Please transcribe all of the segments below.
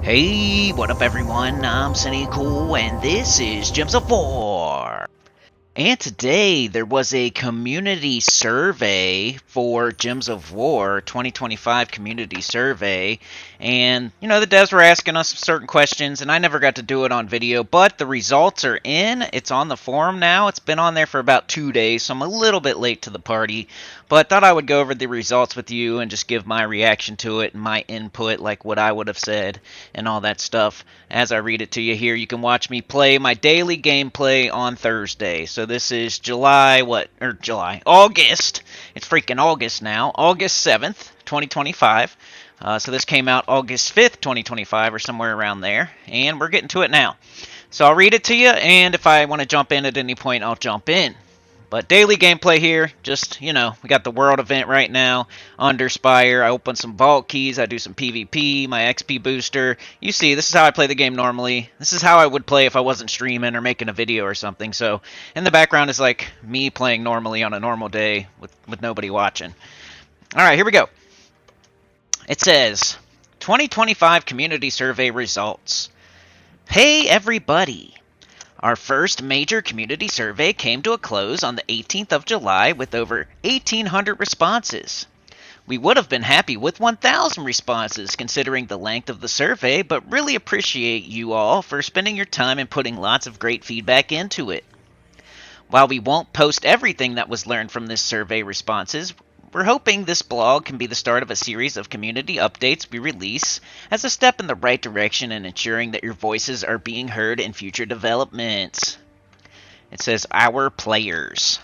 Hey, what up everyone? I'm Sinnycool and this is Gems of War. And today there was a community survey for Gems of War 2025 community survey, and the devs were asking us certain questions, and I never got to do it on video, but the results are in. It's on the forum now. It's been on there for about 2 days, so I'm a little bit late to the party, but thought I would go over the results with you and just give my reaction to it and my input, like what I would have said and all that stuff. As I read it to you here, you can watch me play my daily gameplay on Thursday. So this is August. It's freaking August now. August 7th, 2025. So this came out August 5th, 2025, or somewhere around there. And we're getting to it now. So I'll read it to you, and if I want to jump in at any point, I'll jump in. But daily gameplay here, just, we got the world event right now, under Spire. I open some vault keys, I do some PvP, my XP booster. You see, this is how I play the game normally. This is how I would play if I wasn't streaming or making a video or something. So, in the background is like me playing normally on a normal day with nobody watching. Alright, here we go. It says, 2025 Community Survey Results. Hey everybody! Our first major community survey came to a close on the 18th of July with over 1,800 responses. We would have been happy with 1,000 responses considering the length of the survey, but really appreciate you all for spending your time and putting lots of great feedback into it. While we won't post everything that was learned from this survey responses, we're hoping this blog can be the start of a series of community updates we release as a step in the right direction in ensuring that your voices are being heard in future developments. It says, our players.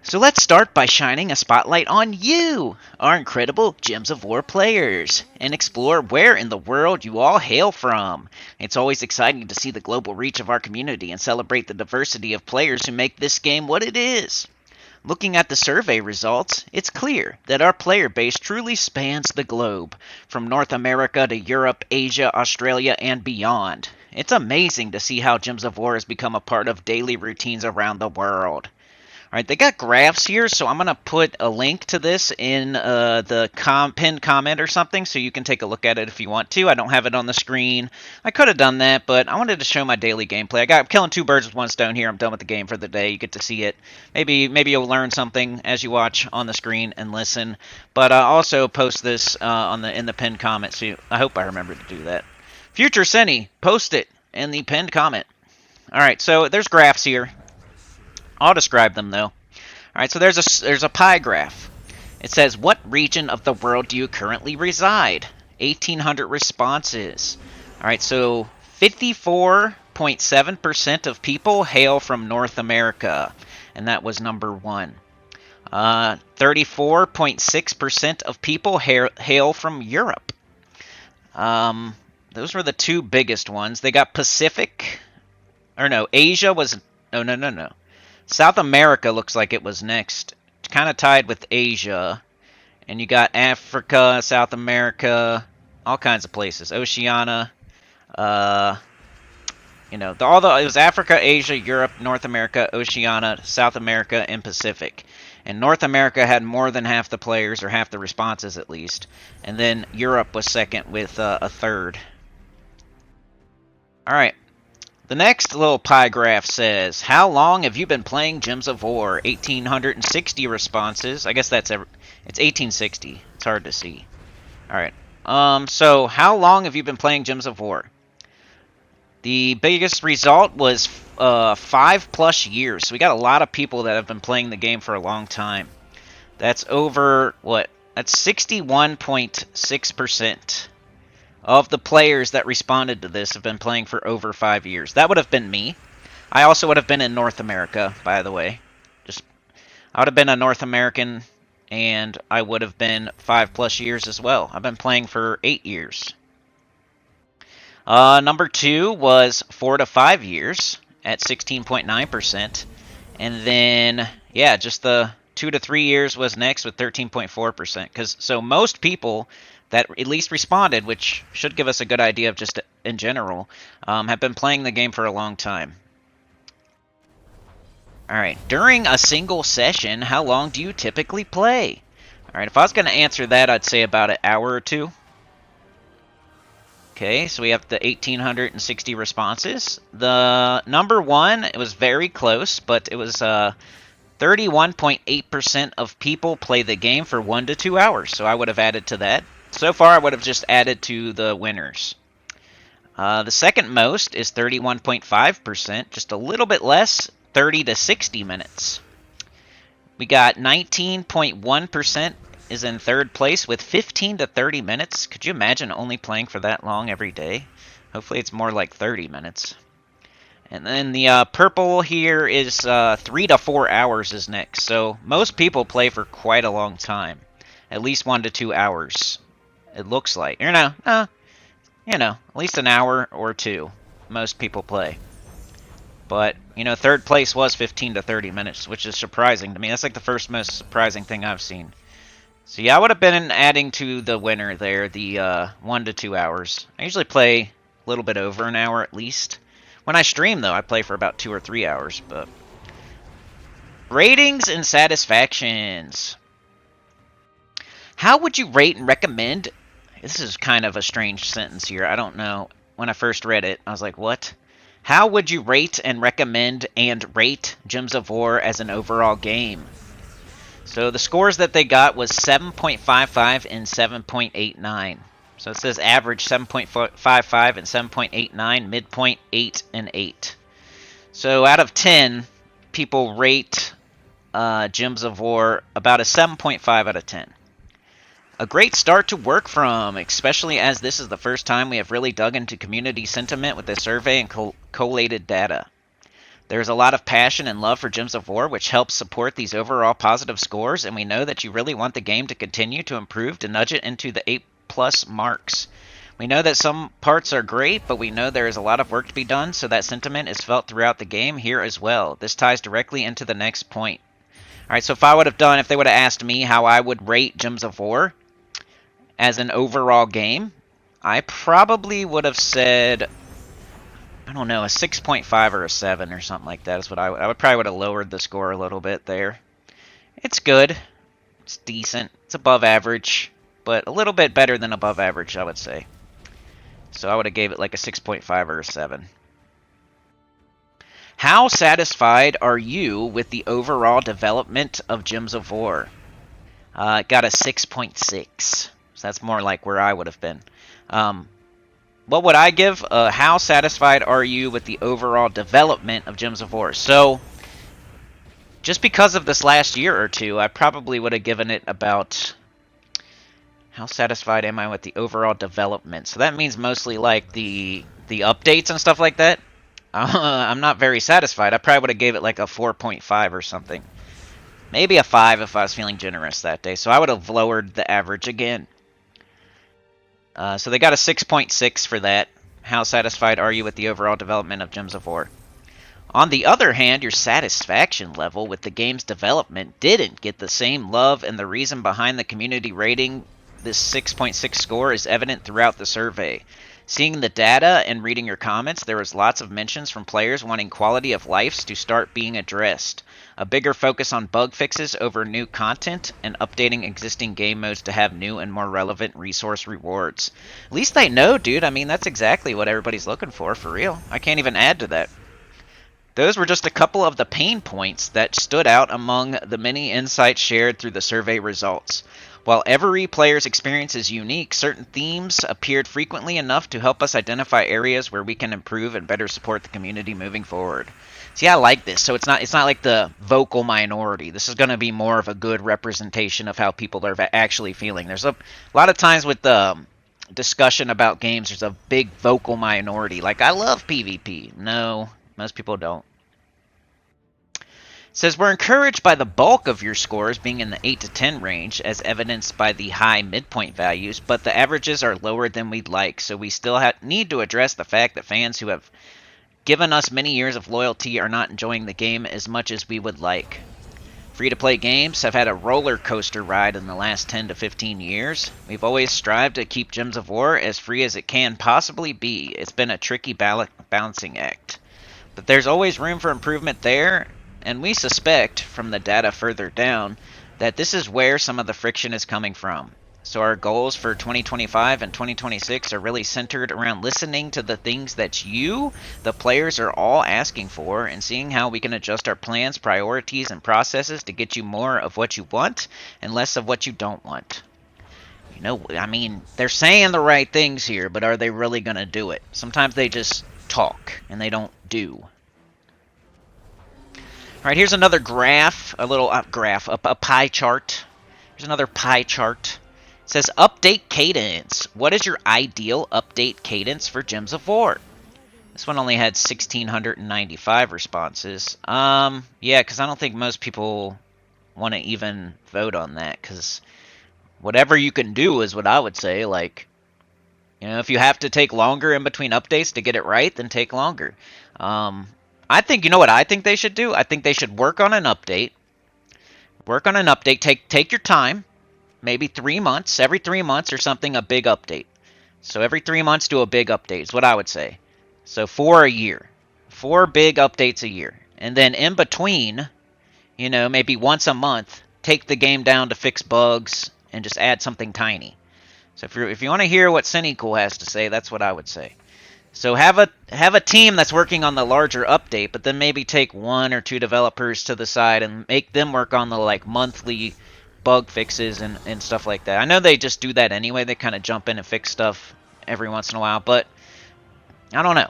So let's start by shining a spotlight on you, our incredible Gems of War players, and explore where in the world you all hail from. It's always exciting to see the global reach of our community and celebrate the diversity of players who make this game what it is. Looking at the survey results, it's clear that our player base truly spans the globe, from North America to Europe, Asia, Australia, and beyond. It's amazing to see how Gems of War has become a part of daily routines around the world. Alright, they got graphs here, so I'm going to put a link to this in the pinned comment or something, so you can take a look at it if you want to. I don't have it on the screen. I could have done that, but I wanted to show my daily gameplay. I'm killing two birds with one stone here. I'm done with the game for the day. You get to see it. Maybe you'll learn something as you watch on the screen and listen. But I'll also post this in the pinned comment, so I hope I remember to do that. Future Senny, post it in the pinned comment. Alright, so there's graphs here. I'll describe them though. Alright, so there's a pie graph. It says, what region of the world do you currently reside? 1,800 responses. Alright, so 54.7% of people hail from North America. And that was number one. 34.6% of people hail from Europe. Those were the two biggest ones. They got Pacific. Or no, Asia was... No. South America looks like it was next. It's kind of tied with Asia. And you got Africa, South America, all kinds of places. Oceania. It was Africa, Asia, Europe, North America, Oceania, South America, and Pacific. And North America had more than half the players, or half the responses at least. And then Europe was second with a third. Alright. The next little pie graph says, how long have you been playing Gems of War? 1,860 responses. I guess it's 1860. It's hard to see. Alright. So how long have you been playing Gems of War? The biggest result was 5+ years. So we got a lot of people that have been playing the game for a long time. That's over, That's 61.6%. Of the players that responded to this have been playing for over 5 years. That would have been me. I also would have been in North America, by the way. I would have been a North American, and I would have been 5+ years as well. I've been playing for 8 years. Number 2 was 4 to 5 years at 16.9%. And then, just the 2 to 3 years was next with 13.4%. So most people that at least responded, which should give us a good idea of just in general, have been playing the game for a long time. Alright, during a single session, how long do you typically play? Alright, if I was going to answer that, I'd say about an hour or two. Okay, so we have the 1,860 responses. The number one, it was very close, but it was 31.8% of people play the game for 1 to 2 hours, so I would have added to that. So far, I would have just added to the winners. The second most is 31.5%, just a little bit less, 30 to 60 minutes. We got 19.1% is in third place with 15 to 30 minutes. Could you imagine only playing for that long every day? Hopefully it's more like 30 minutes. And then the purple here is 3 to 4 hours is next. So most people play for quite a long time. At least 1 to 2 hours. It looks like. At least an hour or two. Most people play. But, third place was 15 to 30 minutes, which is surprising to me. That's like the first most surprising thing I've seen. So yeah, I would have been adding to the winner there, the 1 to 2 hours. I usually play a little bit over an hour at least. When I stream, though, I play for about 2 or 3 hours. But ratings and satisfactions. How would you rate and recommend? This is kind of a strange sentence here. I don't know. When I first read it, I was like, what? How would you rate and recommend and rate Gems of War as an overall game? So the scores that they got was 7.55 and 7.89. So it says average 7.55 and 7.89, midpoint 8 and 8. So out of 10, people rate Gems of War about a 7.5 out of 10. A great start to work from, especially as this is the first time we have really dug into community sentiment with this survey and collated data. There's a lot of passion and love for Gems of War, which helps support these overall positive scores, and we know that you really want the game to continue to improve to nudge it into the 8+ marks. We know that some parts are great, but we know there is a lot of work to be done, so that sentiment is felt throughout the game here as well. This ties directly into the next point. Alright, so if they would have asked me how I would rate Gems of War as an overall game, I probably would have said, I don't know, a 6.5 or a 7 or something like that is what I would probably would have lowered the score a little bit there. It's good. It's decent. It's above average, but a little bit better than above average, I would say. So I would have gave it like a 6.5 or a 7. How satisfied are you with the overall development of Gems of War? It got a 6.6. So that's more like where I would have been. What would I give? How satisfied are you with the overall development of Gems of War? So, just because of this last year or two, I probably would have given it about... How satisfied am I with the overall development? So that means mostly like the updates and stuff like that. I'm not very satisfied. I probably would have gave it like a 4.5 or something. Maybe a 5 if I was feeling generous that day. So I would have lowered the average again. So they got a 6.6 for that. How satisfied are you with the overall development of Gems of War? On the other hand, your satisfaction level with the game's development didn't get the same love, and the reason behind the community rating this 6.6 score is evident throughout the survey. Seeing the data and reading your comments, there was lots of mentions from players wanting quality of life to start being addressed. A bigger focus on bug fixes over new content, and updating existing game modes to have new and more relevant resource rewards. At least they know, dude. I mean, that's exactly what everybody's looking for real. I can't even add to that. Those were just a couple of the pain points that stood out among the many insights shared through the survey results. While every player's experience is unique, certain themes appeared frequently enough to help us identify areas where we can improve and better support the community moving forward. See, I like this. So it's not like the vocal minority. This is going to be more of a good representation of how people are actually feeling. There's a lot of times with the discussion about games, there's a big vocal minority. Like, I love PvP. No, most people don't. It says, we're encouraged by the bulk of your scores being in the 8 to 10 range, as evidenced by the high midpoint values, but the averages are lower than we'd like, so we still need to address the fact that fans who have given us many years of loyalty are not enjoying the game as much as we would like. Free-to-play games have had a roller coaster ride in the last 10 to 15 years. We've always strived to keep Gems of War as free as it can possibly be. It's been a tricky balancing act. But there's always room for improvement there, and we suspect, from the data further down, that this is where some of the friction is coming from. So our goals for 2025 and 2026 are really centered around listening to the things that you, the players, are all asking for and seeing how we can adjust our plans, priorities, and processes to get you more of what you want and less of what you don't want. You know, I mean, they're saying the right things here, but are they really going to do it? Sometimes they just talk and they don't do. All right, here's another graph, a little a pie chart. Here's another pie chart. It says update cadence. What is your ideal update cadence for Gems of War? This one only had 1,695 responses. Yeah, because I don't think most people want to even vote on that, because whatever you can do is what I would say. Like, you know, if you have to take longer in between updates to get it right, then take longer. I think, you know what I think they should do? I think they should work on an update. Work on an update. Take your time. Maybe 3 months. Every 3 months or something, a big update. So every 3 months, do a big update is what I would say. So 4 a year. 4 big updates a year. And then in between, you know, maybe once a month, take the game down to fix bugs and just add something tiny. So if you want to hear what Sinnycool has to say, that's what I would say. So have a team that's working on the larger update, but then maybe take 1 or 2 developers to the side and make them work on the like monthly bug fixes and stuff like that. I know they just do that anyway. They kind of jump in and fix stuff every once in a while, but I don't know.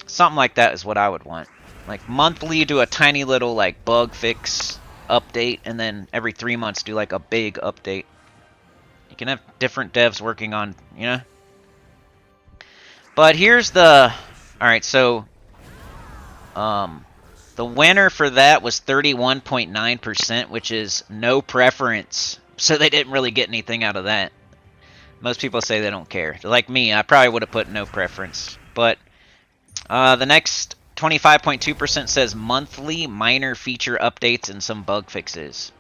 Something like that is what I would want. Like monthly, do a tiny little like bug fix update, and then every 3 months do like a big update. You can have different devs working on, you know. But here's the... Alright, so... the winner for that was 31.9%, which is no preference. So they didn't really get anything out of that. Most people say they don't care. Like me, I probably would have put no preference. But the next 25.2% says monthly minor feature updates and some bug fixes.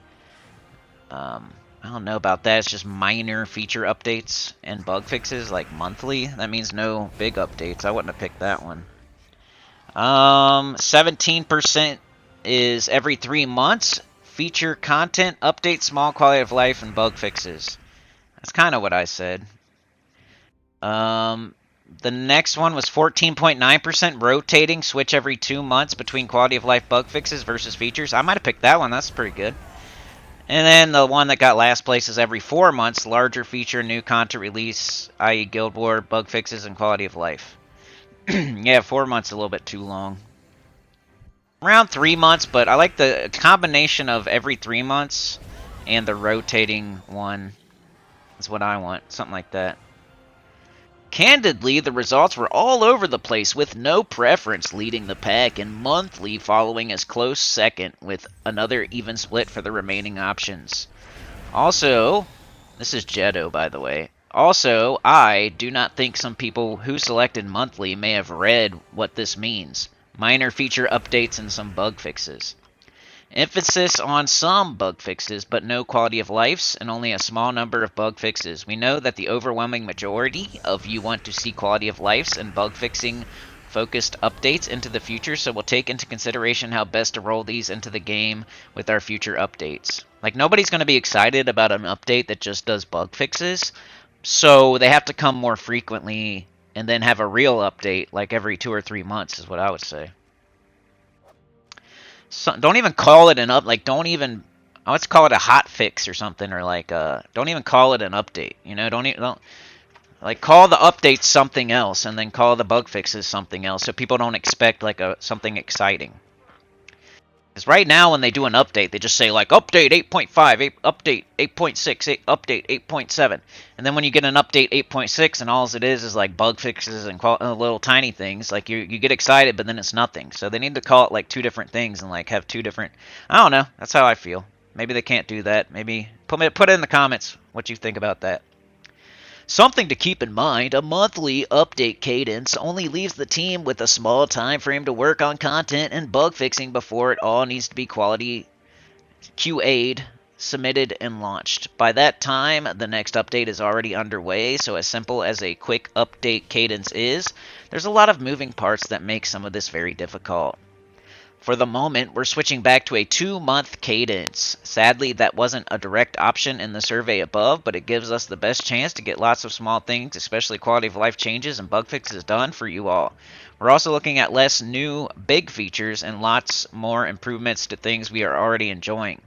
I don't know about that. It's just minor feature updates and bug fixes, like monthly. That means no big updates. I wouldn't have picked that one. 17% is every 3 months. Feature content, update, small quality of life, and bug fixes. That's kind of what I said. The next one was 14.9% rotating, switch every 2 months between quality of life bug fixes versus features. I might have picked that one. That's pretty good. And then the one that got last place is every 4 months, larger feature, new content release, i.e. Guild War, bug fixes, and quality of life. Yeah, 4 months is a little bit too long. Around 3 months, but I like the combination of every 3 months and the rotating one. That's what I want, something like that. Candidly, the results were all over the place, with no preference leading the pack and monthly following as close second, with another even split for the remaining options. Also, this is Jetto, by the way. Also, I do not think some people who selected monthly may have read what this means. Minor feature updates and some bug fixes. Emphasis on some bug fixes, but no quality of lives, and only a small number of bug fixes. We know that the overwhelming majority of you want to see quality of lives and bug fixing focused updates into the future, so we'll take into consideration how best to roll these into the game with our future updates. Like, nobody's going to be excited about an update that just does bug fixes, so they have to come more frequently and then have a real update like every 2 or 3 months is what I would say. So, don't even call it an don't even, let's call it a hot fix or something, or like, don't even call it an update, you know, don't, like, call the updates something else, and then call the bug fixes something else, so people don't expect, like, something exciting. Because right now, when they do an update, they just say, like, update 8.5, update 8.6, update 8.7. And then when you get an update 8.6, and all it is like, bug fixes and little tiny things, like, you get excited, but then it's nothing. So they need to call it, like, 2 different things, and, like, have 2 different... I don't know. That's how I feel. Maybe they can't do that. Maybe... Put it in the comments what you think about that. Something to keep in mind, a monthly update cadence only leaves the team with a small time frame to work on content and bug fixing before it all needs to be quality QA'd, submitted, and launched. By that time, the next update is already underway, so as simple as a quick update cadence is, there's a lot of moving parts that make some of this very difficult. For the moment, we're switching back to a 2-month cadence. Sadly, that wasn't a direct option in the survey above, but it gives us the best chance to get lots of small things, especially quality of life changes and bug fixes done for you all. We're also looking at less new big features and lots more improvements to things we are already enjoying.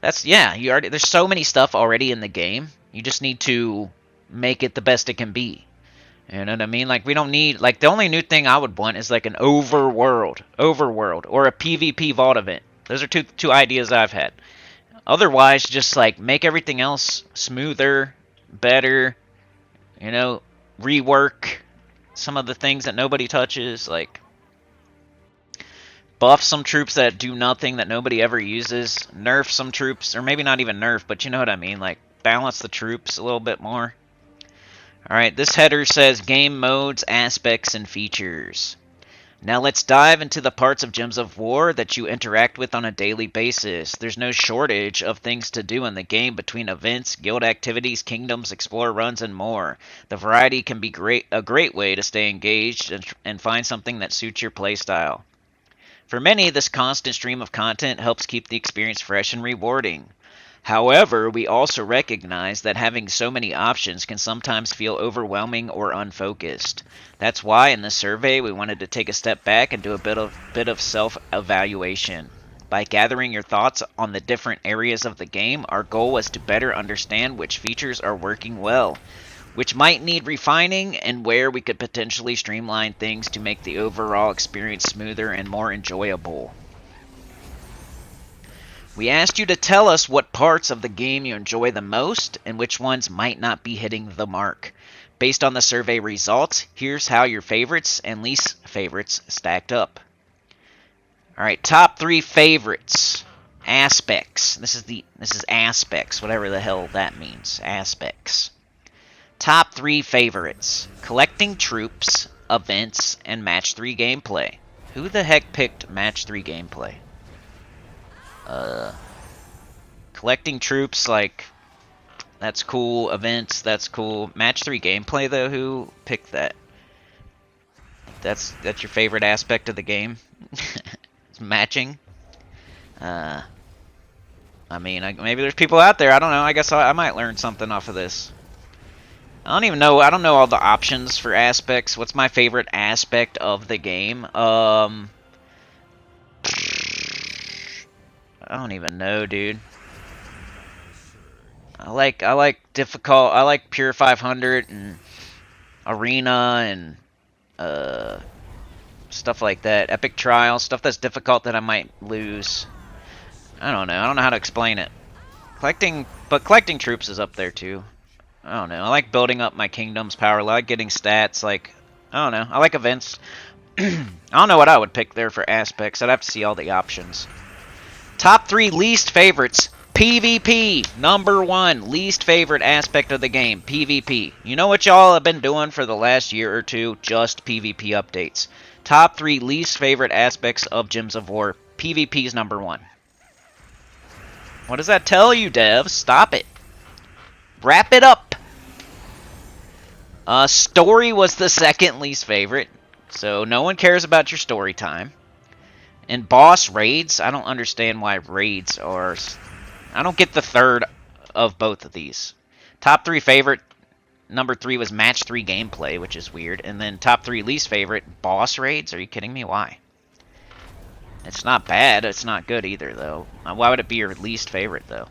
There's so many stuff already in the game. You just need to make it the best it can be. You know what I mean? Like, we don't need, like, the only new thing I would want is like an overworld, or a PvP vault event. Those are two ideas I've had. Otherwise, just like make everything else smoother, better, you know, rework some of the things that nobody touches, like buff some troops that do nothing that nobody ever uses, nerf some troops, or maybe not even nerf, but you know what I mean, like balance the troops a little bit more. Alright, this header says game modes, aspects, and features. Now let's dive into the parts of Gems of War that you interact with on a daily basis. There's no shortage of things to do in the game between events, guild activities, kingdoms, explore runs, and more. The variety can be a great way to stay engaged and find something that suits your playstyle. For many, this constant stream of content helps keep the experience fresh and rewarding. However, we also recognize that having so many options can sometimes feel overwhelming or unfocused. That's why in this survey we wanted to take a step back and do a bit of self-evaluation. By gathering your thoughts on the different areas of the game, our goal was to better understand which features are working well, which might need refining, and where we could potentially streamline things to make the overall experience smoother and more enjoyable. We asked you to tell us what parts of the game you enjoy the most and which ones might not be hitting the mark. Based on the survey results, here's how your favorites and least favorites stacked up. Alright, top 3 favorites. Aspects. This is aspects, whatever the hell that means. Aspects. Top 3 favorites. Collecting troops, events, and match 3 gameplay. Who the heck picked match 3 gameplay? Collecting troops, like, that's cool. Events, that's cool. Match 3 gameplay, though, who picked that? That's your favorite aspect of the game? It's matching? I mean, maybe there's people out there, I don't know, I guess I might learn something off of this. I don't even know, I don't know all the options for aspects. What's my favorite aspect of the game? I don't even know, dude. I like difficult. I like Pure 500 and Arena and stuff like that. Epic Trial, stuff that's difficult that I might lose. I don't know. I don't know how to explain it. Collecting troops is up there too. I don't know. I like building up my kingdom's power. I like getting stats. Like, I don't know. I like events. I don't know what I would pick there for aspects. I'd have to see all the options. Top 3 least favorites. PvP. Number 1 least favorite aspect of the game. PvP. You know what y'all have been doing for the last year or two? Just PvP updates. Top 3 least favorite aspects of Gems of War. PvP is number 1. What does that tell you, devs? Stop it. Wrap it up. Story was the second least favorite. So no one cares about your story time. And boss raids, I don't understand why raids are... I don't get the third of both of these. Top 3 favorite, number 3 was match 3 gameplay, which is weird. And then top 3 least favorite, boss raids? Are you kidding me? Why? It's not bad. It's not good either, though. Why would it be your least favorite, though?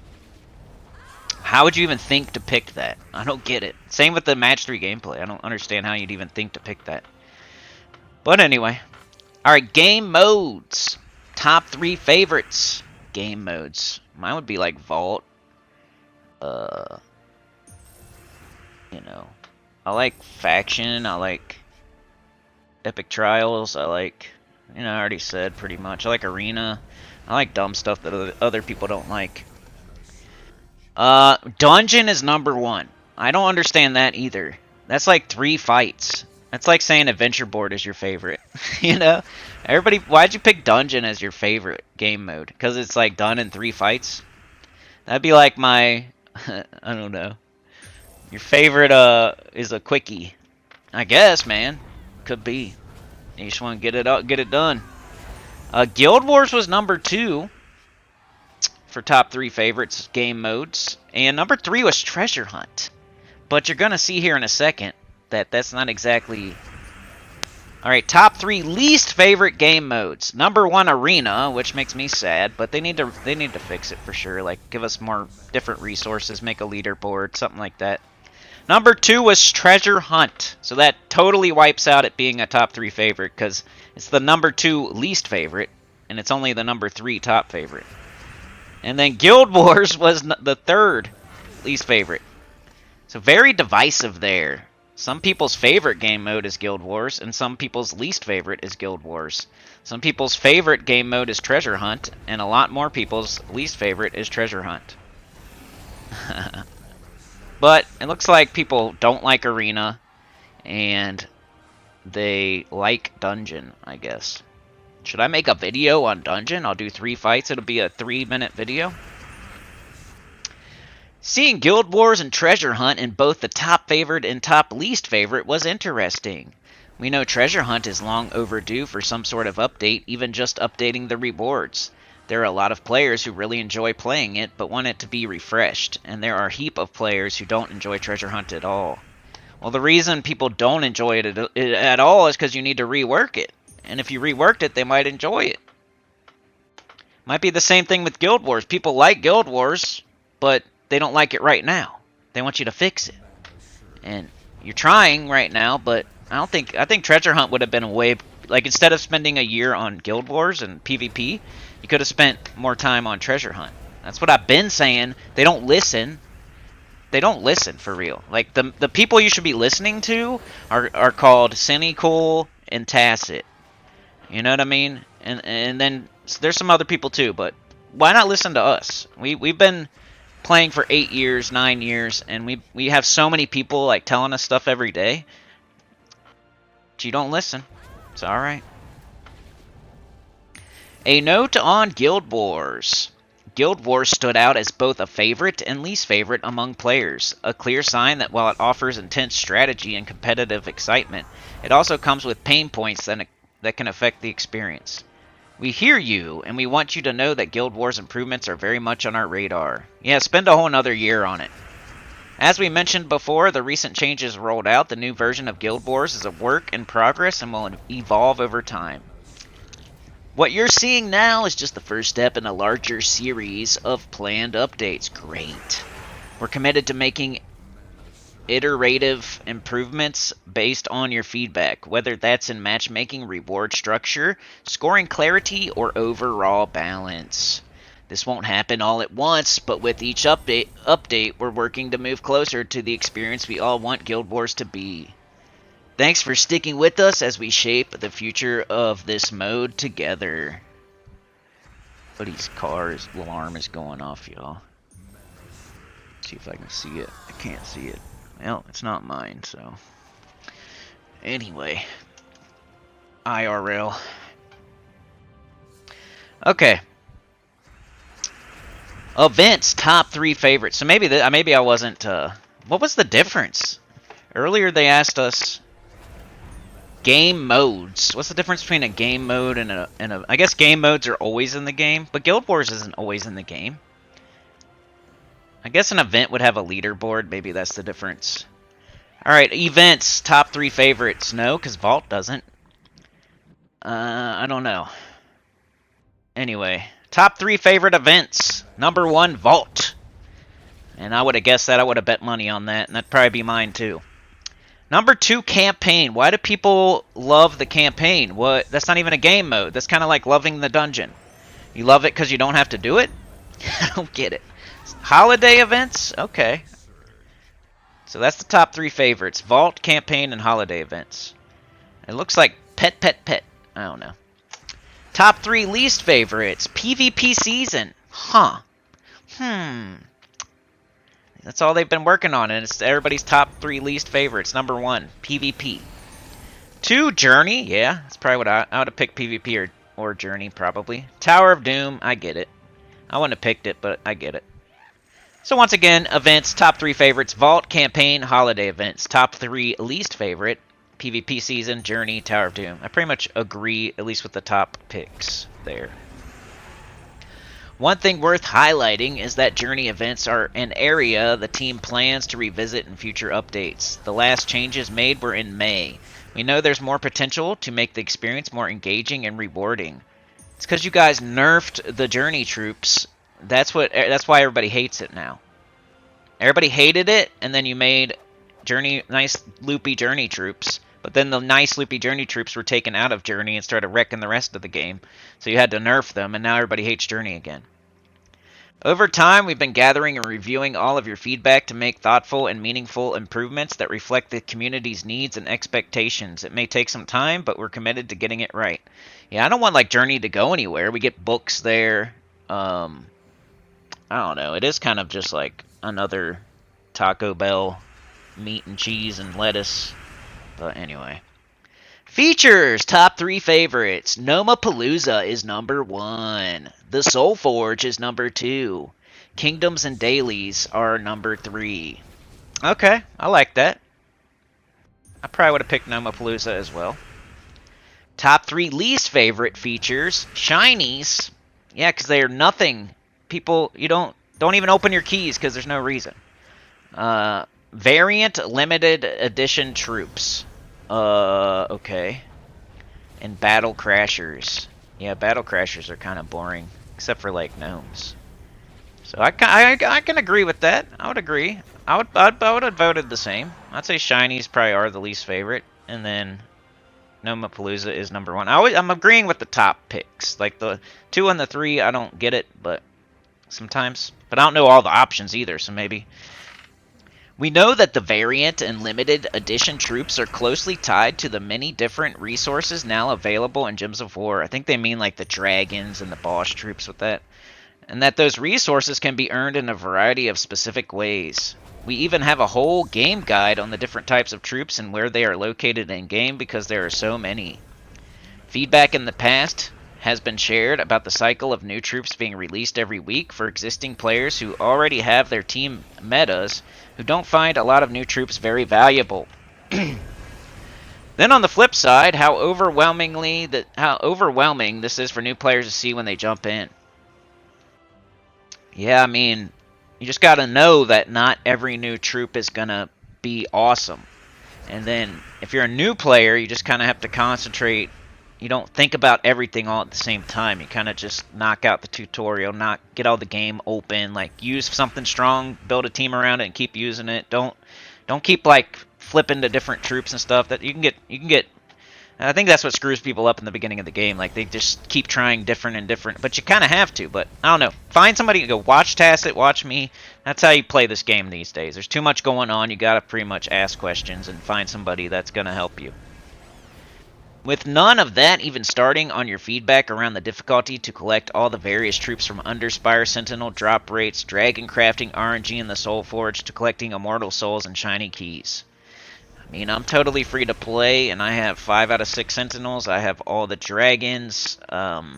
How would you even think to pick that? I don't get it. Same with the match 3 gameplay. I don't understand how you'd even think to pick that. But anyway... Alright, game modes. Top 3 favorites. Game modes. Mine would be like Vault. You know. I like Faction. I like Epic Trials. I like, you know, I already said pretty much. I like Arena. I like dumb stuff that other people don't like. Dungeon is number 1. I don't understand that either. That's like 3 fights. That's like saying Adventure Board is your favorite. You know? Everybody, why'd you pick Dungeon as your favorite game mode? Because it's like done in 3 fights? That'd be like my... I don't know. Your favorite is a quickie. I guess, man. Could be. You just want to get it done. Guild Wars was number 2 for top 3 favorites game modes, and number 3 was Treasure Hunt. But you're gonna see here in a second that that's not exactly. All right, top 3 least favorite game modes. Number 1, Arena, which makes me sad, but they need to fix it for sure. Like, give us more different resources, make a leaderboard, something like that. Number 2 was Treasure Hunt, so that totally wipes out it being a top 3 favorite because it's the number 2 least favorite, and it's only the number 3 top favorite. And then Guild Wars was the 3rd least favorite. So very divisive there. Some people's favorite game mode is Guild Wars, and some people's least favorite is Guild Wars. Some people's favorite game mode is Treasure Hunt, and a lot more people's least favorite is Treasure Hunt. But it looks like people don't like Arena, and they like Dungeon, I guess. Should I make a video on Dungeon? I'll do 3 fights. It'll be a 3-minute video. Seeing Guild Wars and Treasure Hunt in both the top favorite and top least favorite was interesting. We know Treasure Hunt is long overdue for some sort of update, even just updating the rewards. There are a lot of players who really enjoy playing it, but want it to be refreshed, and there are a heap of players who don't enjoy Treasure Hunt at all. Well, the reason people don't enjoy it at all is because you need to rework it, and if you reworked it, they might enjoy it. Might be the same thing with Guild Wars. People like Guild Wars, but they don't like it right now. They want you to fix it. And you're trying right now, but I think Treasure Hunt would have been a way, like, instead of spending a year on Guild Wars and PvP, you could have spent more time on Treasure Hunt. That's what I've been saying. They don't listen. They don't listen for real. Like, the people you should be listening to are called Sinnycool and Tacet. You know what I mean? And then there's some other people too, but why not listen to us? We've been playing for 8 years, 9 years, and we have so many people like telling us stuff every day. But you don't listen. It's alright. A note on Guild Wars. Guild Wars stood out as both a favorite and least favorite among players, a clear sign that while it offers intense strategy and competitive excitement, it also comes with pain points that can affect the experience. We hear you, and we want you to know that Guild Wars improvements are very much on our radar. Yeah, spend a whole another year on it. As we mentioned before, the recent changes rolled out. The new version of Guild Wars is a work in progress and will evolve over time. What you're seeing now is just the first step in a larger series of planned updates. Great. We're committed to making iterative improvements based on your feedback, whether that's in matchmaking, reward structure, scoring clarity, or overall balance. This won't happen all at once, but with each update, we're working to move closer to the experience we all want Guild Wars to be. Thanks for sticking with us as we shape the future of this mode together. Buddy's car's alarm is going off, y'all. See if I can see it. I can't see it. Well, it's not mine, so. Anyway. IRL. Okay. Events, top 3 favorites. So maybe I wasn't. What was the difference? Earlier they asked us game modes. What's the difference between a game mode and a? I guess game modes are always in the game, but Guild Wars isn't always in the game. I guess an event would have a leaderboard. Maybe that's the difference. All right, events, top 3 favorites. No, because Vault doesn't. I don't know. Anyway, top 3 favorite events. Number 1, Vault. And I would have guessed that. I would have bet money on that, and that'd probably be mine too. Number 2, campaign. Why do people love the campaign? What? That's not even a game mode. That's kind of like loving the dungeon. You love it because you don't have to do it? I don't get it. Holiday events? Okay. So that's the top 3 favorites. Vault, campaign, and holiday events. It looks like pet. I don't know. Top 3 least favorites. PvP season. Huh. That's all they've been working on, and it's everybody's top 3 least favorites. Number 1, PvP. 2, Journey. Yeah, that's probably what I would have picked PvP or Journey, probably. Tower of Doom. I get it. I wouldn't have picked it, but I get it. So once again, events, top 3 favorites. Vault, campaign, holiday events. Top 3 least favorite. PvP season, Journey, Tower of Doom. I pretty much agree, at least with the top picks. there. One thing worth highlighting is that journey events are an area the team plans to revisit in future updates. The last changes made were in May. We know there's more potential to make the experience more engaging and rewarding. It's because you guys nerfed the journey troops. That's why everybody hates it now. Everybody hated it, and then you made nice loopy journey troops. But then the nice loopy journey troops were taken out of journey and started wrecking the rest of the game. So you had to nerf them, and now everybody hates journey again. Over time, we've been gathering and reviewing all of your feedback to make thoughtful and meaningful improvements that reflect the community's needs and expectations. It may take some time, but we're committed to getting it right. Yeah, I don't want like Journey to go anywhere. We get books there. I don't know. It is kind of just like another Taco Bell, meat and cheese and lettuce. But anyway. Features, top 3 favorites. Nomapalooza is number 1. The Soul Forge is number 2. Kingdoms and Dailies are number 3. Okay, I like that. I probably would have picked Nomapalooza as well. Top 3 least favorite features. Shinies. Yeah, because they are nothing. People, you don't even open your keys because there's no reason. Variant limited edition troops. Okay. And Battle Crashers. Yeah, Battle Crashers are kind of boring, except for like gnomes. So I can agree with that. I would agree. I would have voted the same. I'd say Shinies probably are the least favorite, and then Nomapalooza is number 1. I'm agreeing with the top picks. Like the 2 and the 3, I don't get it, but sometimes. But I don't know all the options either, so maybe. We know that the variant and limited edition troops are closely tied to the many different resources now available in Gems of War. I think they mean like the dragons and the boss troops with that. And that those resources can be earned in a variety of specific ways. We even have a whole game guide on the different types of troops and where they are located in game because there are so many. Feedback in the past has been shared about the cycle of new troops being released every week for existing players who already have their team metas who don't find a lot of new troops very valuable. Then on the flip side, how overwhelming this is for new players to see when they jump in. Yeah, I mean, you just got to know that not every new troop is going to be awesome. And then if you're a new player, you just kind of have to concentrate. You don't think about everything all at the same time. You kind of just knock out the tutorial, get all the game open, like use something strong, build a team around it, and keep using it. Don't keep like flipping to different troops and stuff. That you can get. And I think that's what screws people up in the beginning of the game. Like they just keep trying different, but you kind of have to. But I don't know. Find somebody to go watch Tacet, watch me. That's how you play this game these days. There's too much going on. You gotta pretty much ask questions and find somebody that's gonna help you. With none of that even starting on your feedback around the difficulty to collect all the various troops from Underspire, Sentinel, drop rates, dragon crafting, RNG, and the Soul Forge to collecting Immortal Souls and Shiny Keys. I mean, I'm totally free to play, and I have 5 out of 6 Sentinels. I have all the dragons. I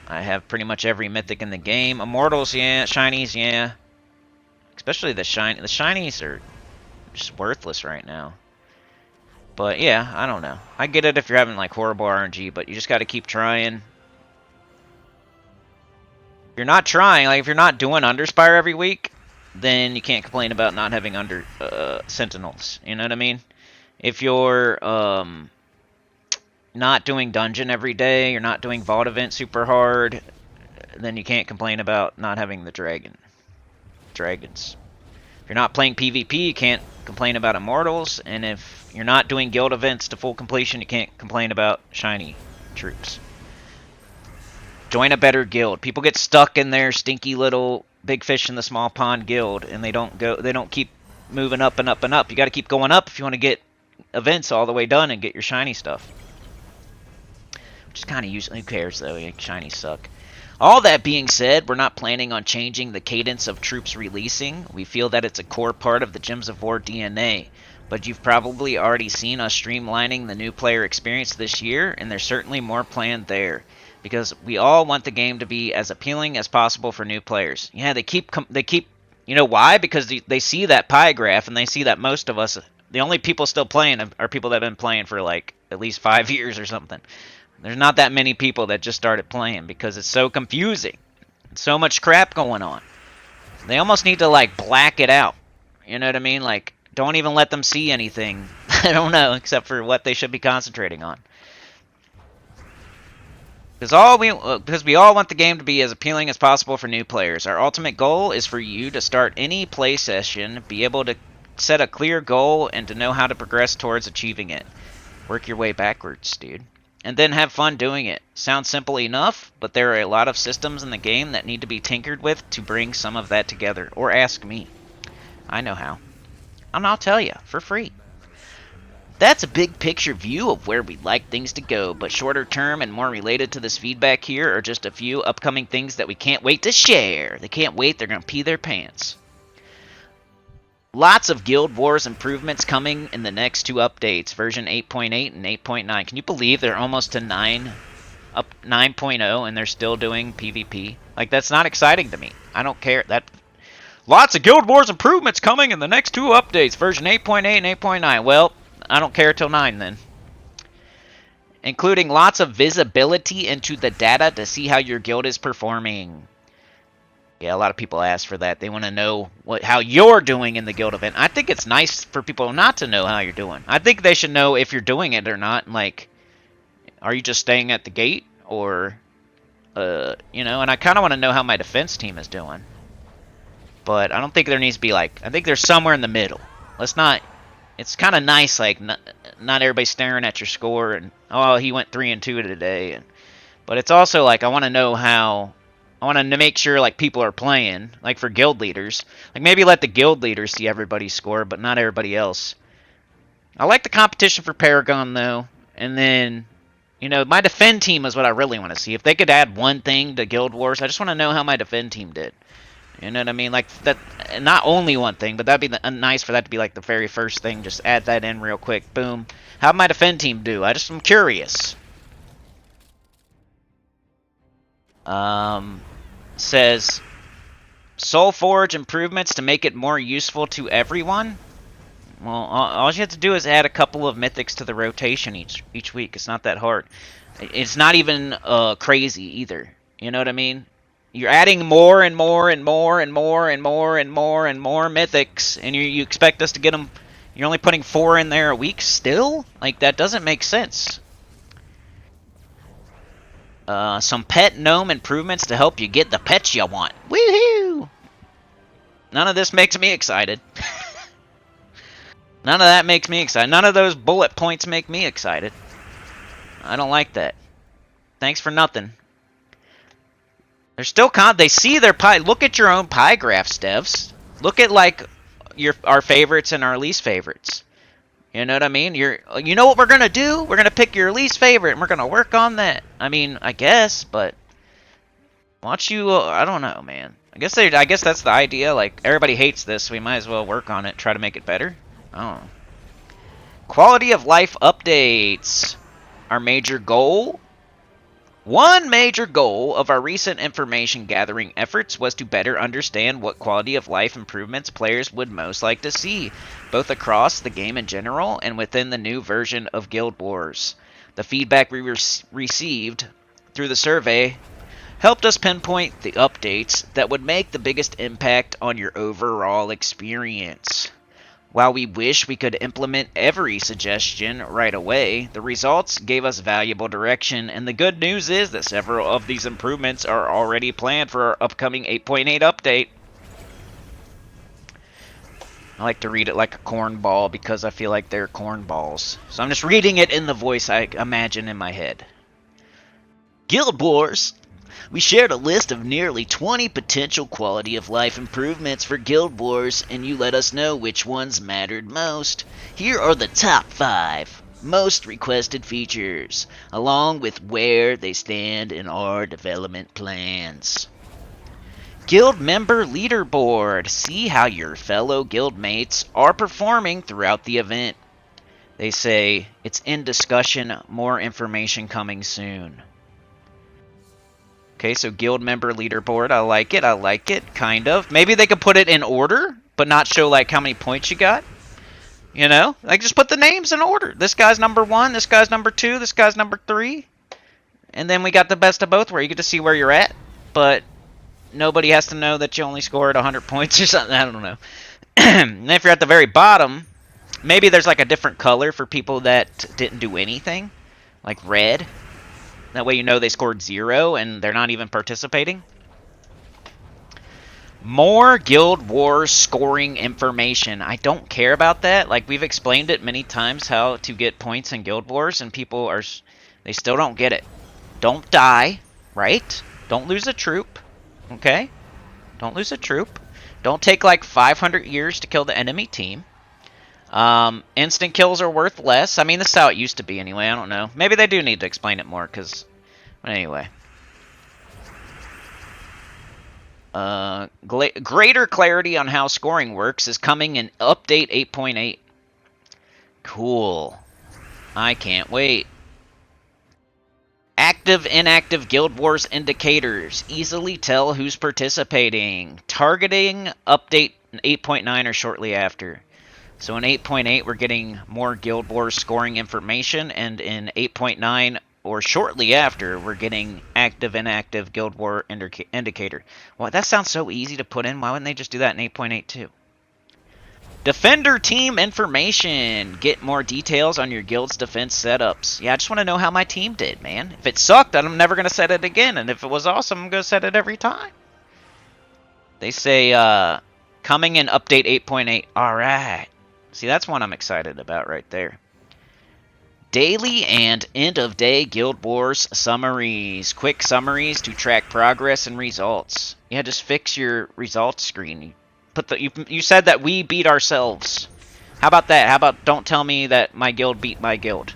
have pretty much every mythic in the game. Immortals, yeah. Shinies, yeah. Especially the shiny. The shinies are just worthless right now. But yeah, I don't know. I get it if you're having like horrible RNG, but you just got to keep trying. If you're not trying, like if you're not doing Underspire every week, then you can't complain about not having Sentinels. You know what I mean? If you're not doing Dungeon every day, you're not doing Vault Event super hard, then you can't complain about not having the dragons. If you're not playing PvP, you can't complain about Immortals, and if you're not doing guild events to full completion, you can't complain about shiny troops. Join a better guild. People get stuck in their stinky little big fish in the small pond guild, and they don't keep moving up and up and up. You got to keep going up if you want to get events all the way done and get your shiny stuff. Which is kind of useless. Who cares though? Shinies suck. All that being said, we're not planning on changing the cadence of troops releasing. We feel that it's a core part of the Gems of War DNA. But you've probably already seen us streamlining the new player experience this year, and there's certainly more planned there. Because we all want the game to be as appealing as possible for new players. Yeah, they keep, you know why? Because they see that pie graph, and they see that most of us, the only people still playing are people that have been playing for like at least 5 years or something. There's not that many people that just started playing because it's so confusing. So much crap going on. They almost need to, like, black it out. You know what I mean? Like, don't even let them see anything. I don't know, except for what they should be concentrating on. Because we all want the game to be as appealing as possible for new players. Our ultimate goal is for you to start any play session, be able to set a clear goal, and to know how to progress towards achieving it. Work your way backwards, dude. And then have fun doing it. Sounds simple enough, but there are a lot of systems in the game that need to be tinkered with to bring some of that together. Or ask me. I know how. And I'll tell you, for free. That's a big picture view of where we'd like things to go, but shorter term and more related to this feedback here are just a few upcoming things that we can't wait to share. They can't wait, they're going to pee their pants. Lots of Guild Wars improvements coming in the next 2 updates, version 8.8 and 8.9. Can you believe they're almost to 9.0 and they're still doing PvP? Like, that's not exciting to me. I don't care. Lots of Guild Wars improvements coming in the next 2 updates, version 8.8 and 8.9. Well, I don't care till 9 then. Including lots of visibility into the data to see how your guild is performing. Yeah, a lot of people ask for that. They want to know how you're doing in the guild event. I think it's nice for people not to know how you're doing. I think they should know if you're doing it or not. Like, are you just staying at the gate? Or, you know, and I kind of want to know how my defense team is doing. But I don't think there needs to be, like, I think there's somewhere in the middle. Let's not, it's kind of nice, like, not everybody staring at your score and, oh, he went 3-2 today. But it's also, like, I want to know how, I want to make sure, like, people are playing, like, for guild leaders. Like, maybe let the guild leaders see everybody's score, but not everybody else. I like the competition for Paragon, though. And then, you know, my defend team is what I really want to see. If they could add one thing to Guild Wars, I just want to know how my defend team did. You know what I mean? Like, that, not only one thing, but that'd be nice for that to be, like, the very first thing. Just add that in real quick. Boom. How'd my defend team do? I'm curious. Says, Soulforge improvements to make it more useful to everyone. Well, all you have to do is add a couple of mythics to the rotation each week. It's not that hard. It's not even crazy either. You know what I mean? You're adding more and more and more and more and more and more and more mythics, and you expect us to get them. You're only putting 4 in there a week still? Like, that doesn't make sense. Some pet gnome improvements to help you get the pets you want. Woohoo! None of this makes me excited. None of that makes me excited. None of those bullet points make me excited. I don't like that. Thanks for nothing. They're still they see their pie. Look at your own pie graphs, devs. Look at, like, our favorites and our least favorites. You know what I mean? You know what we're gonna do? We're gonna pick your least favorite and we're gonna work on that. I mean, I guess, but watch you. I don't know, man. I guess that's the idea. Like, everybody hates this, so we might as well work on it, try to make it better. Oh. Quality of life updates. Our major goal. One major goal of our recent information gathering efforts was to better understand what quality of life improvements players would most like to see, both across the game in general and within the new version of Guild Wars. The feedback we received through the survey helped us pinpoint the updates that would make the biggest impact on your overall experience. While we wish we could implement every suggestion right away, the results gave us valuable direction, and the good news is that several of these improvements are already planned for our upcoming 8.8 update. I like to read it like a cornball because I feel like they're cornballs. So I'm just reading it in the voice I imagine in my head. Guild Wars! We shared a list of nearly 20 potential quality of life improvements for Guild Wars, and you let us know which ones mattered most. Here are the top 5 most requested features, along with where they stand in our development plans. Guild Member Leaderboard. See how your fellow guildmates are performing throughout the event. They say, it's in discussion, more information coming soon. Okay, so guild member leaderboard. I like it, kind of. Maybe they could put it in order, but not show, like, how many points you got. You know? Like, just put the names in order. This guy's number 1, this guy's number 2, this guy's number 3. And then we got the best of both, where you get to see where you're at, but nobody has to know that you only scored 100 points or something. I don't know. And if you're at the very bottom, maybe there's like a different color for people that didn't do anything, like red. That way you know they scored 0 and they're not even participating. More Guild Wars scoring information. I don't care about that. Like, we've explained it many times how to get points in Guild Wars, and people are, they still don't get it. Don't die, right? Don't lose a troop, okay? Don't lose a troop. Don't take like 500 years to kill the enemy team. Instant kills are worth less. I mean, this is how it used to be anyway. I don't know. Maybe they do need to explain it more, because... But anyway. Greater clarity on how scoring works is coming in Update 8.8. Cool. I can't wait. Active, inactive Guild Wars indicators. Easily tell who's participating. Targeting Update 8.9 or shortly after. So in 8.8, we're getting more Guild Wars scoring information, and in 8.9 or shortly after, we're getting active, inactive Guild War indicator. Well, that sounds so easy to put in. Why wouldn't they just do that in 8.8 too? Defender team information. Get more details on your guild's defense setups. Yeah, I just want to know how my team did, man. If it sucked, then I'm never going to set it again. And if it was awesome, I'm going to set it every time. They say, coming in Update 8.8. Alright. See, that's one I'm excited about right there. Daily and end-of-day Guild Wars summaries. Quick summaries to track progress and results. Yeah, just fix your results screen. You said that we beat ourselves. How about that? How about don't tell me that my guild beat my guild?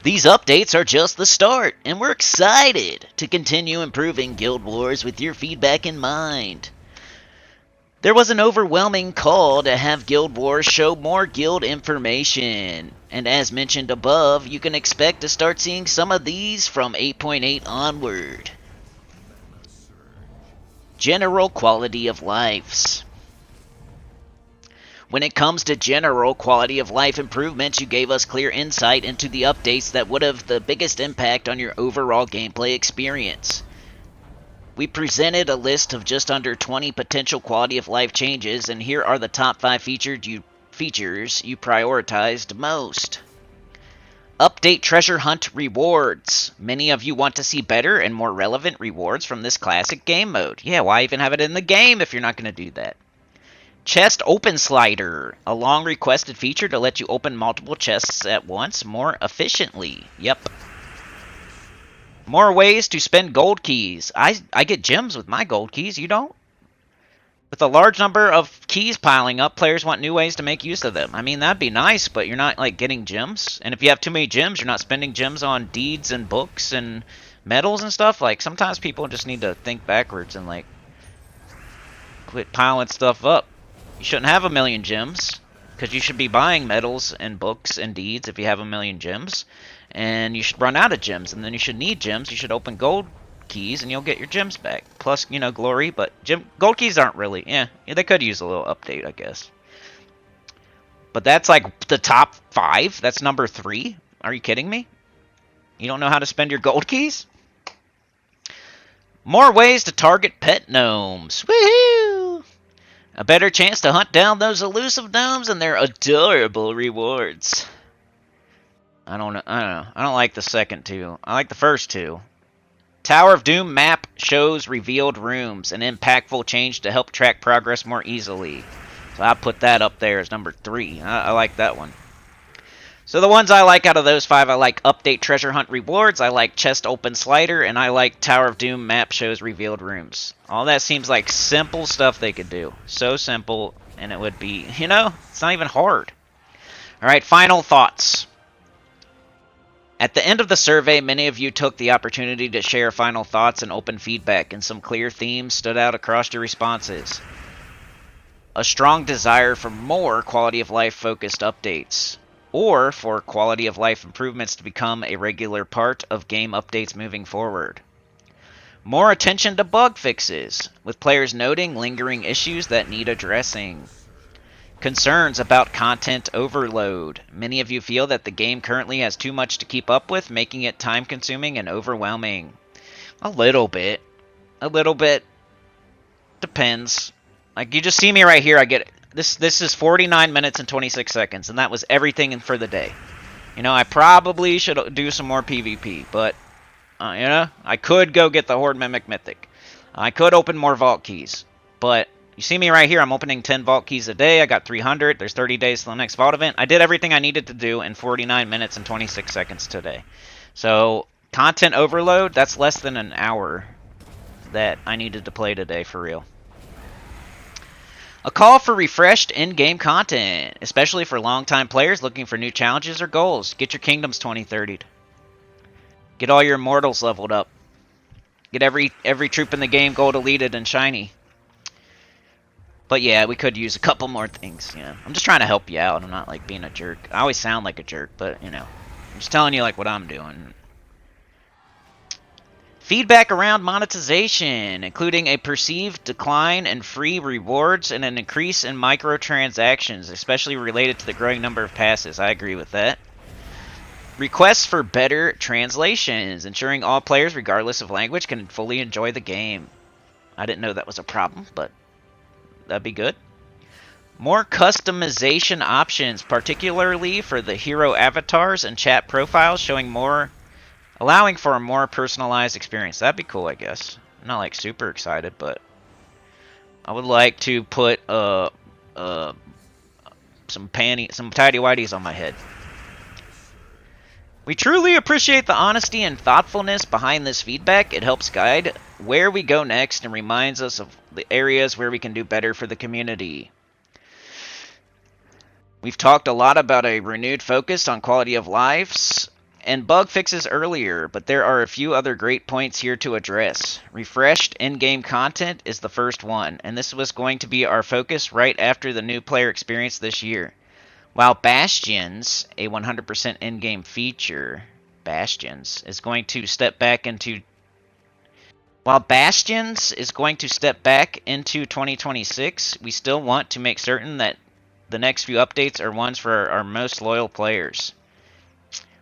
These updates are just the start, and we're excited to continue improving Guild Wars with your feedback in mind. There was an overwhelming call to have Guild Wars show more guild information, and as mentioned above, you can expect to start seeing some of these from 8.8 onward. General quality of lives. When it comes to general quality of life improvements, you gave us clear insight into the updates that would have the biggest impact on your overall gameplay experience. We presented a list of just under 20 potential quality of life changes, and here are the top 5 features you prioritized most. Update treasure hunt rewards. Many of you want to see better and more relevant rewards from this classic game mode. Yeah, why even have it in the game if you're not going to do that? Chest open slider, a long requested feature to let you open multiple chests at once more efficiently. Yep. More ways to spend gold keys. I get gems with my gold keys, you don't? With a large number of keys piling up, players want new ways to make use of them. I mean, that'd be nice, but you're not, like, getting gems. And if you have too many gems, you're not spending gems on deeds and books and medals and stuff. Like, sometimes people just need to think backwards and, like, quit piling stuff up. You shouldn't have 1,000,000 gems, because you should be buying medals and books and deeds if you have 1,000,000 gems. And you should run out of gems, and then you should need gems. You should open gold keys, and you'll get your gems back. Plus, you know, glory, but gold keys aren't really... Yeah, they could use a little update, I guess. But that's like the top 5? That's number 3? Are you kidding me? You don't know how to spend your gold keys? More ways to target pet gnomes. Woohoo! A better chance to hunt down those elusive gnomes and their adorable rewards. I don't know. I don't like the second 2. I like the first 2. Tower of Doom map shows revealed rooms, an impactful change to help track progress more easily. So I put that up there as number 3. I like that one. So the ones I like out of those 5, I like Update Treasure Hunt Rewards, I like Chest Open Slider, and I like Tower of Doom map shows revealed rooms. All that seems like simple stuff they could do. So simple, and it would be, you know, it's not even hard. Alright, final thoughts. At the end of the survey, many of you took the opportunity to share final thoughts and open feedback, and some clear themes stood out across your responses. A strong desire for more quality of life focused updates, or for quality of life improvements to become a regular part of game updates moving forward. More attention to bug fixes, with players noting lingering issues that need addressing. Concerns about content overload. Many of you feel that the game currently has too much to keep up with, making it time-consuming and overwhelming. A little bit. A little bit. Depends. Like, you just see me right here, I get... This is 49 minutes and 26 seconds, and that was everything for the day. You know, I probably should do some more PvP, but, you know, I could go get the Horde Mimic Mythic. I could open more Vault Keys, but you see me right here, I'm opening 10 Vault Keys a day, I got 300, there's 30 days to the next Vault event. I did everything I needed to do in 49 minutes and 26 seconds today. So, content overload, that's less than an hour that I needed to play today for real. A call for refreshed in-game content, especially for long-time players looking for new challenges or goals. Get your Kingdoms 2030'd. Get all your Immortals leveled up. Get every troop in the game gold deleted and shiny. But yeah, we could use a couple more things. Yeah, I'm just trying to help you out. I'm not like being a jerk. I always sound like a jerk, but you know, I'm just telling you like what I'm doing. Feedback around monetization, including a perceived decline in free rewards and an increase in microtransactions, especially related to the growing number of passes. I agree with that. Requests for better translations, ensuring all players, regardless of language, can fully enjoy the game. I didn't know that was a problem, but that'd be good. More customization options, particularly for the hero avatars and chat profiles, allowing for a more personalized experience. That'd be cool, I guess. I'm not like super excited, but I would like to put some tidy whities on my head. We truly appreciate the honesty and thoughtfulness behind this feedback. It helps guide where we go next and reminds us of the areas where we can do better for the community. We've talked a lot about a renewed focus on quality of lives and bug fixes earlier, but there are a few other great points here to address. Refreshed in-game content is the first one, and this was going to be our focus right after the new player experience this year. While Bastions, a 100% in-game feature, is going to step back into 2026, we still want to make certain that the next few updates are ones for our most loyal players.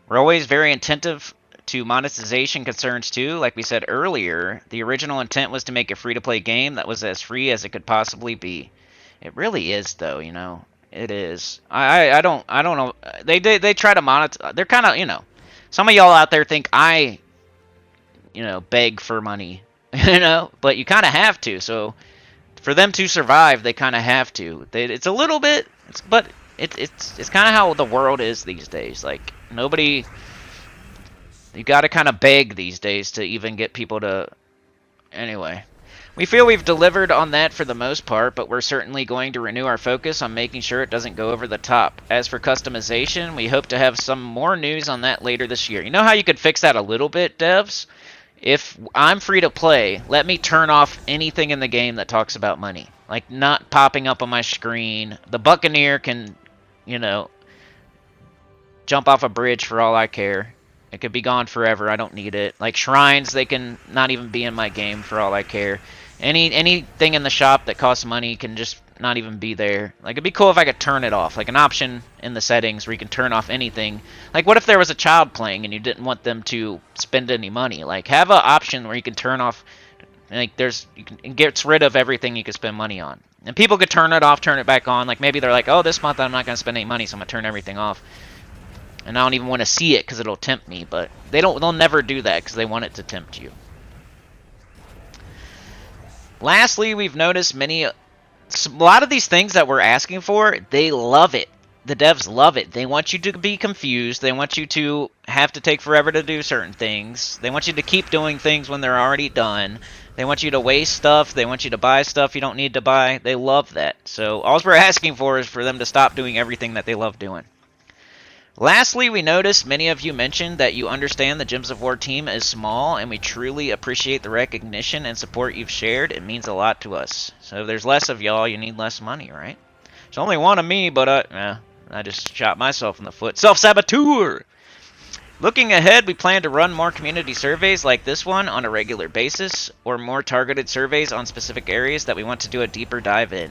We're always very attentive to monetization concerns too. Like we said earlier, the original intent was to make a free-to-play game that was as free as it could possibly be. It really is, though, you know. It is. I don't know. They try to monetize. They're kind of, you know, some of y'all out there think I, you know, beg for money, you know, but you kind of have to. So for them to survive, they kind of have to. It's a little bit, but it's kind of how the world is these days. Like nobody, you got to kind of beg these days to even get people to. Anyway. We feel we've delivered on that for the most part, but we're certainly going to renew our focus on making sure it doesn't go over the top. As for customization, we hope to have some more news on that later this year. You know how you could fix that a little bit, devs? If I'm free to play, let me turn off anything in the game that talks about money. Like not popping up on my screen. The Buccaneer can, you know, jump off a bridge for all I care. It could be gone forever. I don't need it. Like shrines, they can not even be in my game for all I care. Anything in the shop that costs money can just not even be there. Like it'd be cool if I could turn it off. Like an option in the settings where you can turn off anything. Like what if there was a child playing and you didn't want them to spend any money? Like have an option where you can turn off. Like it gets rid of everything you could spend money on. And people could turn it off, turn it back on. Like maybe they're like, oh, this month I'm not going to spend any money, so I'm going to turn everything off. And I don't even want to see it because it'll tempt me. But they'll never do that because they want it to tempt you. Lastly, we've noticed a lot of these things that we're asking for, they love it. The devs love it. They want you to be confused. They want you to have to take forever to do certain things. They want you to keep doing things when they're already done. They want you to waste stuff. They want you to buy stuff you don't need to buy. They love that. So all we're asking for is for them to stop doing everything that they love doing. Lastly, we noticed many of you mentioned that you understand the Gems of War team is small, and we truly appreciate the recognition and support you've shared. It means a lot to us. So if there's less of y'all, you need less money, right? There's only one of me, but I just shot myself in the foot. Self-saboteur! Looking ahead, we plan to run more community surveys like this one on a regular basis, or more targeted surveys on specific areas that we want to do a deeper dive in.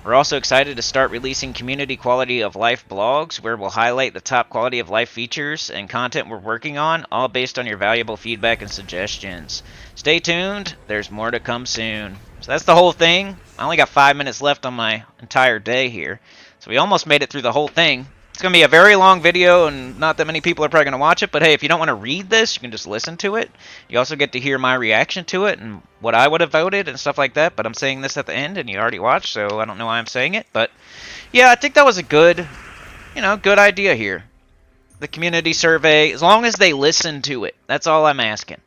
We're also excited to start releasing community quality of life blogs, where we'll highlight the top quality of life features and content we're working on, all based on your valuable feedback and suggestions. Stay tuned, there's more to come soon. So that's the whole thing. I only got 5 minutes left on my entire day here, so we almost made it through the whole thing. It's going to be a very long video, and not that many people are probably going to watch it, but hey, if you don't want to read this, you can just listen to it. You also get to hear my reaction to it and what I would have voted and stuff like that, but I'm saying this at the end, and you already watched, so I don't know why I'm saying it, but yeah, I think that was a good, good idea here. The community survey, as long as they listen to it, that's all I'm asking.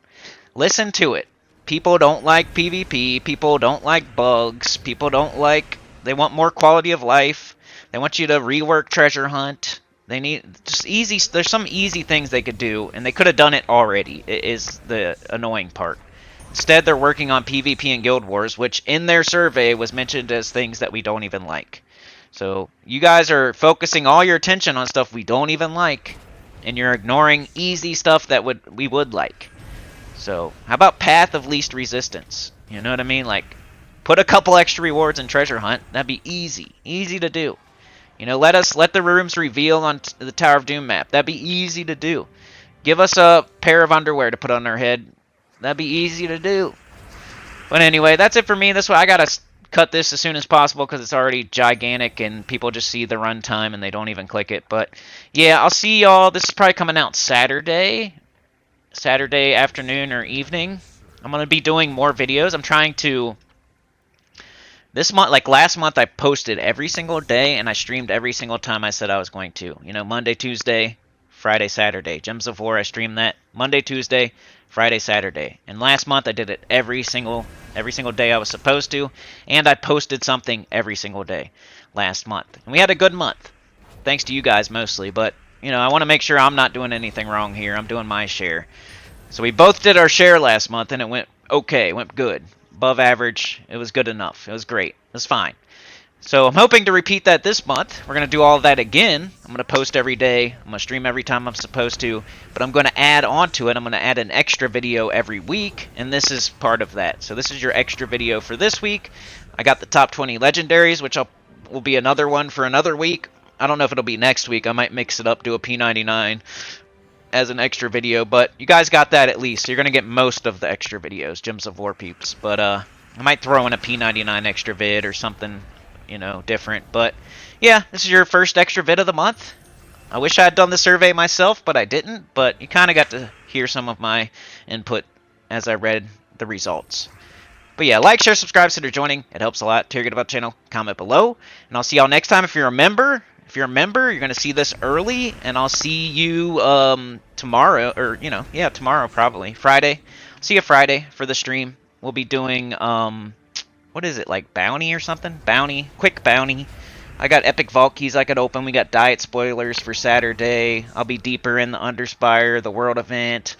Listen to it. People don't like PvP, people don't like bugs, people don't like, they want more quality of life. They want you to rework treasure hunt. They need just easy. There's some easy things they could do, and they could have done it already. Is the annoying part. Instead, they're working on PvP and Guild Wars, which in their survey was mentioned as things that we don't even like. So you guys are focusing all your attention on stuff we don't even like, and you're ignoring easy stuff that we would like. So how about Path of Least Resistance? You know what I mean? Like, put a couple extra rewards in treasure hunt. That'd be easy to do. Let the rooms reveal on the Tower of Doom map. That'd be easy to do. Give us a pair of underwear to put on our head. That'd be easy to do. But anyway, that's it for me. That's why I gotta cut this as soon as possible because it's already gigantic and people just see the runtime and they don't even click it. But yeah, I'll see y'all. This is probably coming out Saturday afternoon or evening. I'm gonna be doing more videos. I'm trying to. This month, like last month, I posted every single day, and I streamed every single time I said I was going to. Monday, Tuesday, Friday, Saturday. Gems of War, I streamed that Monday, Tuesday, Friday, Saturday. And last month, I did it every single day I was supposed to, and I posted something every single day last month. And we had a good month, thanks to you guys mostly. But I want to make sure I'm not doing anything wrong here. I'm doing my share. So we both did our share last month, and it went okay. It went good. Above average. It was good enough. It was great. It was fine. So I'm hoping to repeat that this month. We're going to do all of that again. I'm going to post every day. I'm going to stream every time I'm supposed to. But I'm going to add on to it. I'm going to add an extra video every week. And this is part of that. So this is your extra video for this week. I got the top 20 legendaries, which will be another one for another week. I don't know if it'll be next week. I might mix it up, do a P99 as an extra video, but you guys got that at least. So you're going to get most of the extra videos, Gems of War peeps. But I might throw in a P99 extra vid or something, different. But yeah, this is your first extra vid of the month. I wish I had done the survey myself, but I didn't. But you kind of got to hear some of my input as I read the results. But yeah, like, share, subscribe, consider joining. It helps a lot. Tell your good about the channel. Comment below. And I'll see y'all next time. If you're a member, you're going to see this early. And I'll see you tomorrow. Or, tomorrow probably. Friday. See you Friday for the stream. We'll be doing, what is it, like bounty or something? Bounty. Quick bounty. I got epic vault keys I could open. We got diet spoilers for Saturday. I'll be deeper in the Underspire, the world event.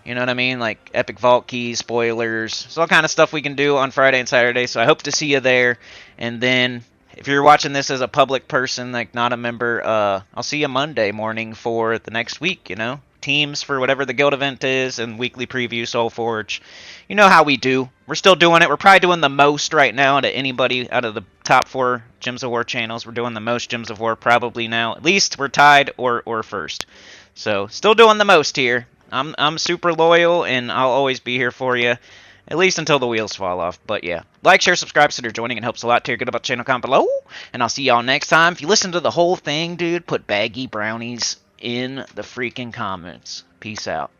You know what I mean? Like epic vault keys, spoilers. So all kind of stuff we can do on Friday and Saturday. So I hope to see you there. And then if you're watching this as a public person, like not a member, I'll see you Monday morning for the next week, Teams for whatever the guild event is and weekly preview, Soulforge. You know how we do. We're still doing it. We're probably doing the most right now to anybody out of the top 4 Gems of War channels. We're doing the most Gems of War probably now. At least we're tied or first. So still doing the most here. I'm super loyal, and I'll always be here for you, at least until the wheels fall off. But yeah, like, share, subscribe, consider joining. It helps a lot. Tell your good about the channel, comment below, and I'll see y'all next time. If you listen to the whole thing, dude, put baggy brownies in the freaking comments. Peace out.